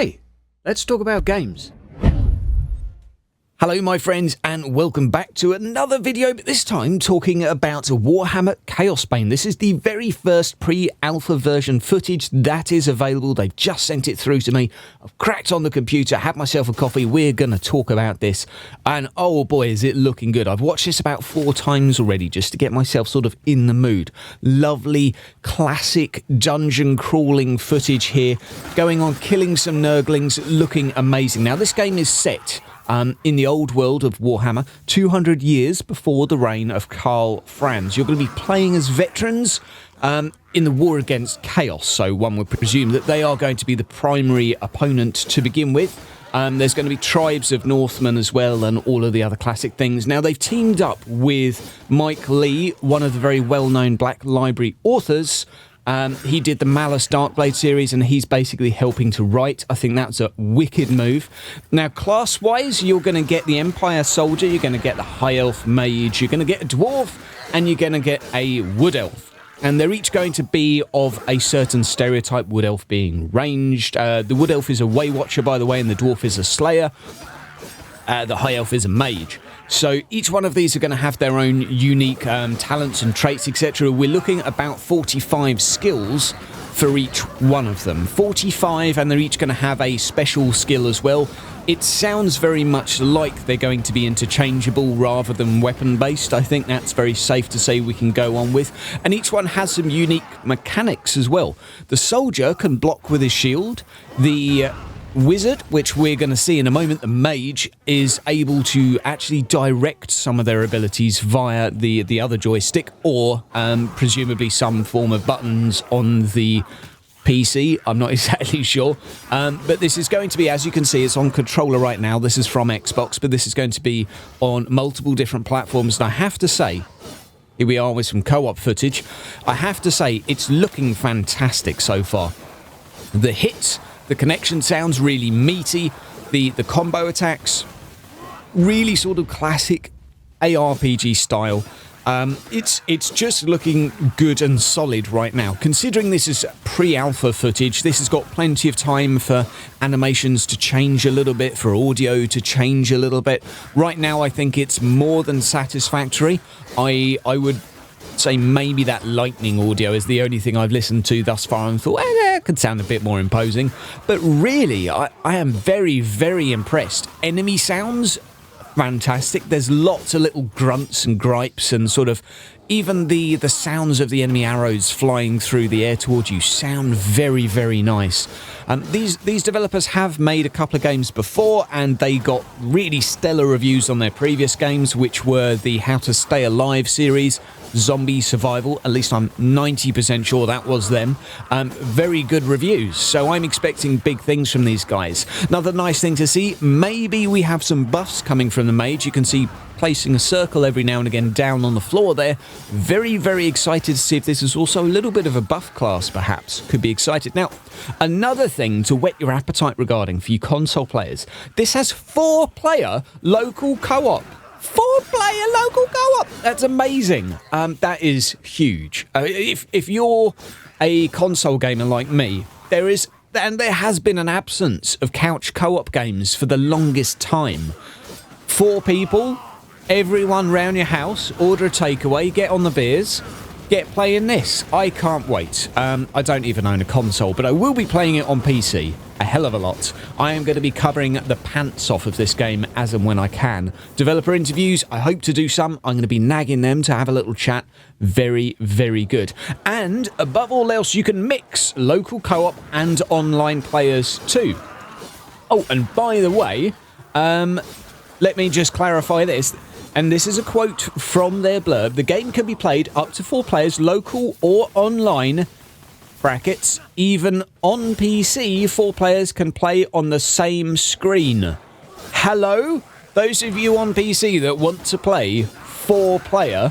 Hey, let's talk about games. Hello my friends and welcome back to another video, but this time talking about Warhammer Chaosbane. This is the very first pre-alpha version footage that is available. They've just sent it through to me. I've cracked on the computer, had myself a coffee. We're going to talk about this and oh boy is it looking good. I've watched this about 4 times already just to get myself sort of in the mood. Lovely classic dungeon crawling footage here, going on killing some Nurglings, looking amazing. Now this game is set in the old world of Warhammer, 200 years before the reign of Karl Franz. You're going to be playing as veterans in the war against Chaos, so one would presume that they are going to be the primary opponent to begin with. There's going to be tribes of Northmen as well and all of the other classic things. Now, they've teamed up with Mike Lee, one of the very well-known Black Library authors. He did the Malice Darkblade series and he's basically helping to write. I think that's a wicked move. Now, class-wise, you're going to get the Empire Soldier, you're going to get the High Elf Mage, you're going to get a Dwarf, and you're going to get a Wood Elf. And they're each going to be of a certain stereotype, Wood Elf being ranged. The Wood Elf is a Waywatcher, by the way, and the Dwarf is a Slayer. The High Elf is a Mage. So each one of these are going to have their own unique talents and traits, etc. We're looking at about 45 skills for each one of them. 45, and they're each going to have a special skill as well. It sounds very much like they're going to be interchangeable rather than weapon-based. I think that's very safe to say we can go on with. And each one has some unique mechanics as well. The Soldier can block with his shield. The Wizard, which we're going to see in a moment, the Mage, is able to actually direct some of their abilities via the other joystick or presumably some form of buttons on the PC. I'm not exactly sure. But this is going to be, as you can see, it's on controller right now. This is from Xbox, but this is going to be on multiple different platforms. And I have to say, here we are with some co-op footage. I have to say, it's looking fantastic so far. The hits, the connection sounds really meaty. The combo attacks, really sort of classic ARPG style. It's just looking good and solid right now. Considering this is pre-alpha footage, this has got plenty of time for animations to change a little bit, for audio to change a little bit. Right now, I think it's more than satisfactory. I would say maybe that lightning audio is the only thing I've listened to thus far and thought, that could sound a bit more imposing. But really, I am very, very impressed. Enemy sounds fantastic. There's lots of little grunts and gripes and sort of even the sounds of the enemy arrows flying through the air towards you sound very, very nice. These developers have made a couple of games before and they got really stellar reviews on their previous games, which were the How to Stay Alive series, Zombie Survival, at least I'm 90% sure that was them. Very good reviews, so I'm expecting big things from these guys. Another nice thing to see, maybe we have some buffs coming from the Mage. You can see placing a circle every now and again down on the floor there. Very, very excited to see if this is also a little bit of a buff class, perhaps. Could be excited. Now, another thing to whet your appetite regarding for you console players, this has 4-player local co-op. 4-player local co-op. That's amazing. That is huge. If you're a console gamer like me, there has been an absence of couch co-op games for the longest time. 4 people, everyone round your house, order a takeaway, get on the beers, get playing this. I can't wait. I don't even own a console, but I will be playing it on PC. A hell of a lot. I am going to be covering the pants off of this game as and when I can. Developer interviews, I hope to do some. I'm going to be nagging them to have a little chat. Very, very good. And above all else, you can mix local co-op and online players too. Oh, and by the way, let me just clarify this. And this is a quote from their blurb. The game can be played up to 4 players, local or online, brackets, even on PC, 4 players can play on the same screen. Hello? Those of you on PC that want to play 4-player,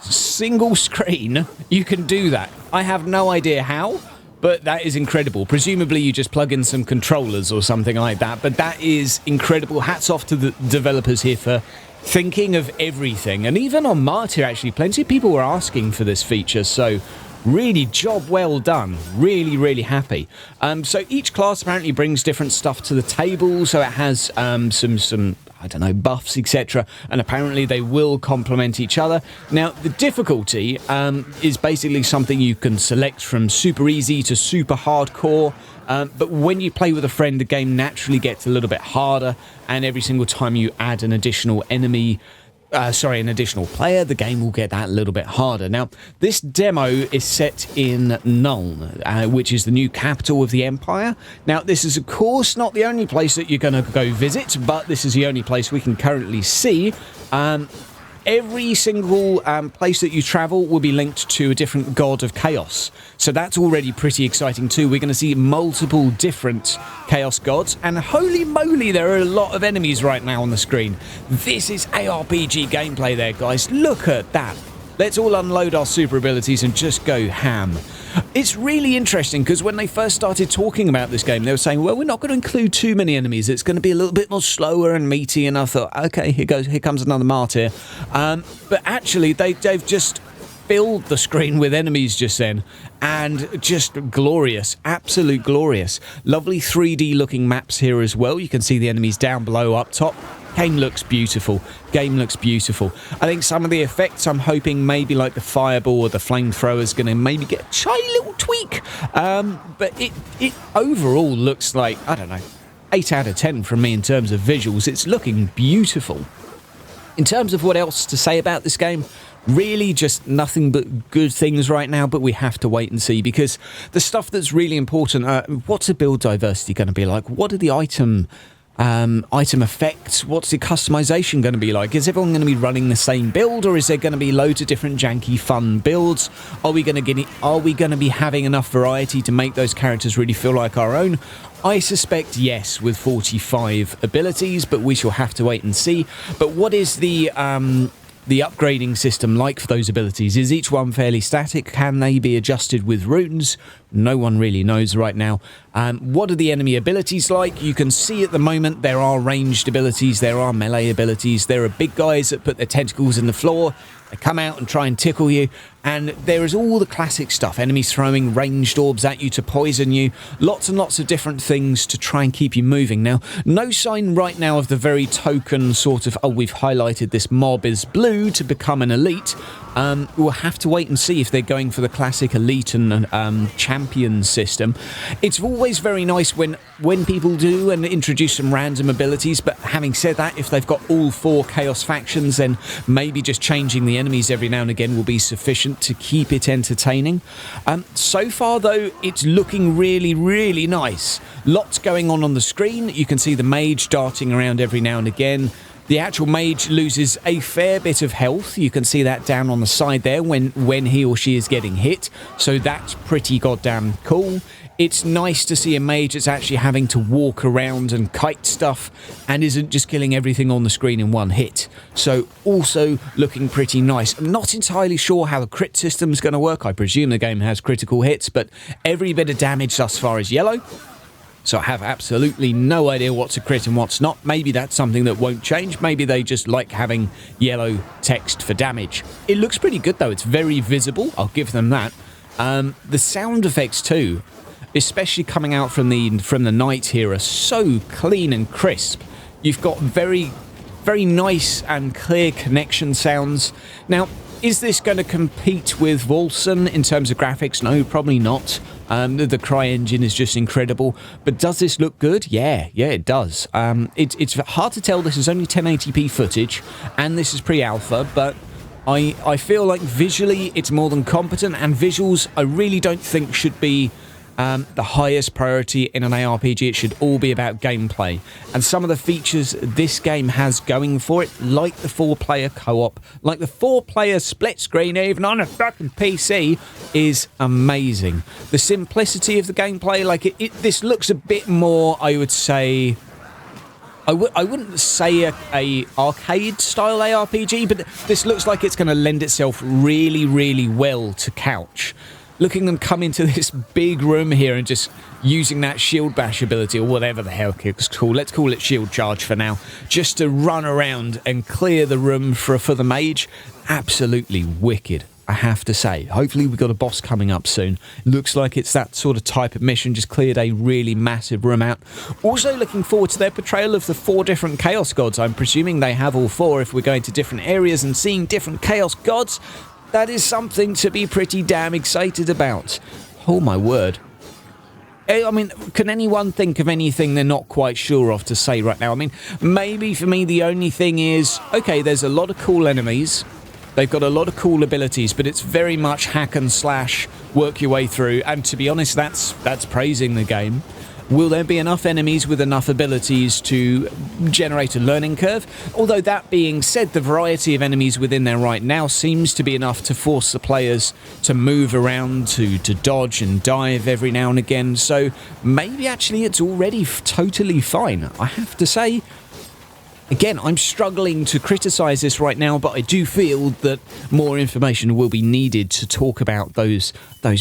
single screen, you can do that. I have no idea how, but that is incredible. Presumably you just plug in some controllers or something like that, but that is incredible. Hats off to the developers here for thinking of everything. And even on Martyr, actually, plenty of people were asking for this feature, so Really, job well done. Really, really happy. So each class apparently brings different stuff to the table. So it has some I don't know, buffs, etc. And apparently they will complement each other. Now, the difficulty is basically something you can select from super easy to super hardcore. But when you play with a friend, the game naturally gets a little bit harder. And every single time you add an additional enemy, an additional player, the game will get that a little bit harder. Now, this demo is set in Nuln, which is the new capital of the Empire. Now, this is, of course, not the only place that you're going to go visit, but this is the only place we can currently see. Every single place that you travel will be linked to a different god of chaos. So that's already pretty exciting too. We're going to see multiple different chaos gods. And holy moly, there are a lot of enemies right now on the screen. This is ARPG gameplay there, guys. Look at that. Let's all unload our super abilities and just go ham. It's really interesting because when they first started talking about this game, they were saying, well, we're not going to include too many enemies. It's going to be a little bit more slower and meaty. And I thought, okay, here comes another martyr. But actually, they've just filled the screen with enemies just then, and just glorious, absolute glorious. Lovely 3D looking maps here as well. You can see the enemies down below, up top. Game looks beautiful. Game looks beautiful. I think some of the effects, I'm hoping maybe like the fireball or the flamethrower is going to maybe get a tiny little tweak. But it overall looks like, I don't know, 8 out of 10 from me in terms of visuals. It's looking beautiful. In terms of what else to say about this game, really just nothing but good things right now, but we have to wait and see, because the stuff that's really important, what's the build diversity going to be like? What are the item effects? What's the customization going to be like? Is everyone going to be running the same build, or is there going to be loads of different janky fun builds? Are we going to be having enough variety to make those characters really feel like our own? I suspect yes, with 45 abilities, but we shall have to wait and see. But what is the upgrading system like for those abilities? Is each one fairly static? Can they be adjusted with runes? No one really knows right now. What are the enemy abilities like? You can see at the moment there are ranged abilities, there are melee abilities, there are big guys that put their tentacles in the floor, they come out and try and tickle you, and there is all the classic stuff. Enemies throwing ranged orbs at you to poison you. Lots and lots of different things to try and keep you moving. Now, no sign right now of the very token sort of, oh, we've highlighted this mob is blue to become an elite. We'll have to wait and see if they're going for the classic elite and champion system. It's always very nice when people do and introduce some random abilities, but having said that, if they've got all 4 chaos factions, then maybe just changing the enemies every now and again will be sufficient to keep it entertaining. So far, though, it's looking really, really nice. Lots going on the screen. You can see the mage darting around every now and again. The actual mage loses a fair bit of health. You can see that down on the side there when he or she is getting hit. So that's pretty goddamn cool. It's nice to see a mage that's actually having to walk around and kite stuff and isn't just killing everything on the screen in one hit. So also looking pretty nice. I'm not entirely sure how the crit system is going to work. I presume the game has critical hits, but every bit of damage thus far is yellow. So I have absolutely no idea what's a crit and what's not. Maybe that's something that won't change. Maybe they just like having yellow text for damage. It looks pretty good, though. It's very visible. I'll give them that. The sound effects, too, especially coming out from the night here, are so clean and crisp. You've got very, very nice and clear connection sounds. Now, is this going to compete with Wolcen in terms of graphics? No, probably not. The CryEngine is just incredible. But does this look good? Yeah, it does. It's hard to tell. This is only 1080p footage, and this is pre-alpha, but I feel like visually it's more than competent, and visuals I really don't think should be the highest priority in an ARPG. It should all be about gameplay. And some of the features this game has going for it, like the 4-player co-op, like the 4-player split screen, even on a fucking PC, is amazing. The simplicity of the gameplay, like this looks a bit more, I would say, I wouldn't say a arcade-style ARPG, but this looks like it's going to lend itself really, really well to couch. Looking them come into this big room here and just using that shield bash ability, or whatever the hell it's called. Let's call it shield charge for now. Just to run around and clear the room for the mage. Absolutely wicked. I have to say. Hopefully we've got a boss coming up soon. Looks like it's that sort of type of mission, just cleared a really massive room out. Also looking forward to their portrayal of the 4 different Chaos Gods. I'm presuming they have all 4 if we're going to different areas and seeing different Chaos Gods. That is something to be pretty damn excited about. Oh my word. I mean, can anyone think of anything they're not quite sure of to say right now? I mean, maybe for me the only thing is, okay, there's a lot of cool enemies. They've got a lot of cool abilities, but it's very much hack and slash, work your way through. And to be honest, that's praising the game. Will there be enough enemies with enough abilities to generate a learning curve? Although that being said, the variety of enemies within there right now seems to be enough to force the players to move around, to dodge and dive every now and again. So maybe actually it's already totally fine. I have to say, again, I'm struggling to criticise this right now, but I do feel that more information will be needed to talk about those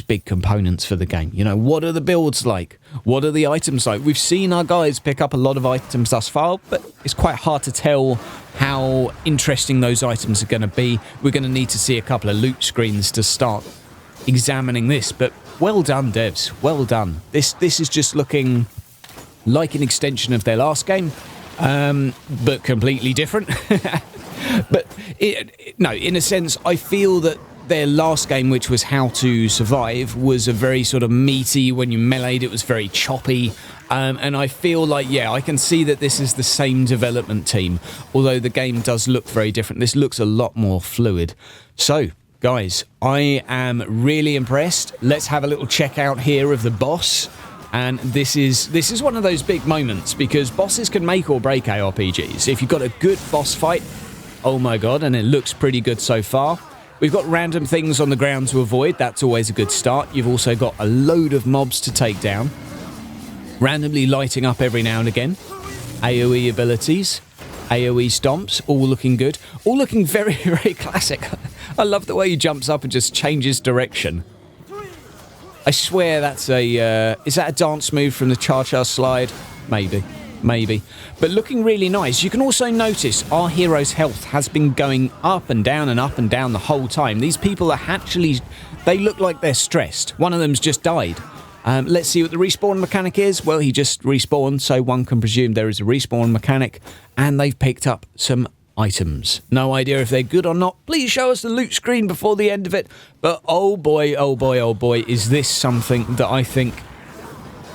big components for the game. You know, what are the builds like? What are the items like? We've seen our guys pick up a lot of items thus far, but it's quite hard to tell how interesting those items are going to be. We're going to need to see a couple of loot screens to start examining this, but well done, devs. Well done. This is just looking like an extension of their last game. But completely different. But no, in a sense, I feel that their last game, which was How to Survive, was a very sort of meaty, when you meleeed, it was very choppy. And I feel like, yeah, I can see that this is the same development team, although the game does look very different. This looks a lot more fluid. So, guys, I am really impressed. Let's have a little check out here of the boss. And this is one of those big moments, because bosses can make or break ARPGs. If you've got a good boss fight, oh my god, and it looks pretty good so far. We've got random things on the ground to avoid. That's always a good start. You've also got a load of mobs to take down. Randomly lighting up every now and again. AoE abilities. AoE stomps. All looking good. All looking very, very classic. I love the way he jumps up and just changes direction. I swear that's a... is that a dance move from the Cha-Cha slide? Maybe. Maybe. But looking really nice. You can also notice our hero's health has been going up and down the whole time. These people are actually... They look like they're stressed. One of them's just died. Let's see what the respawn mechanic is. Well, he just respawned, so one can presume there is a respawn mechanic. And they've picked up some items. No idea if they're good or not. Please show us the loot screen before the end of it. But oh boy, oh boy, oh boy, is this something that I think...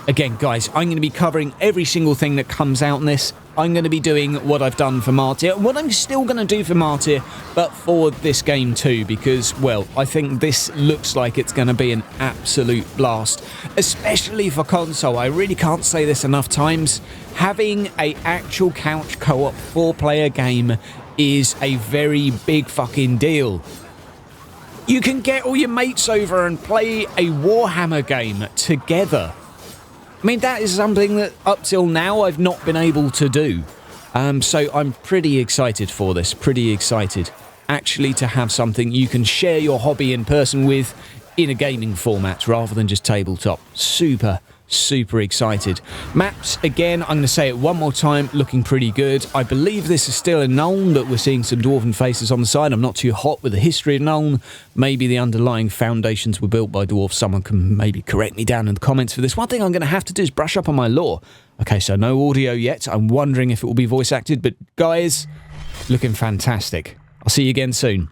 Again, guys, I'm going to be covering every single thing that comes out in this. I'm going to be doing what I've done for Martyr, what I'm still going to do for Martyr, but for this game too, because, well, I think this looks like it's going to be an absolute blast, especially for console. I really can't say this enough times. Having an actual couch co-op 4-player game is a very big fucking deal. You can get all your mates over and play a Warhammer game together. I mean, that is something that up till now I've not been able to do. So I'm pretty excited for this, pretty excited. Actually to have something you can share your hobby in person with in a gaming format rather than just tabletop. Super, super excited. Maps, again, I'm going to say it one more time, looking pretty good. I believe this is still in Nuln, but we're seeing some dwarven faces on the side. I'm not too hot with the history of Nuln. Maybe the underlying foundations were built by dwarves. Someone can maybe correct me down in the comments for this. One thing I'm going to have to do is brush up on my lore. Okay, so no audio yet. I'm wondering if it will be voice acted, but guys, looking fantastic. I'll see you again soon.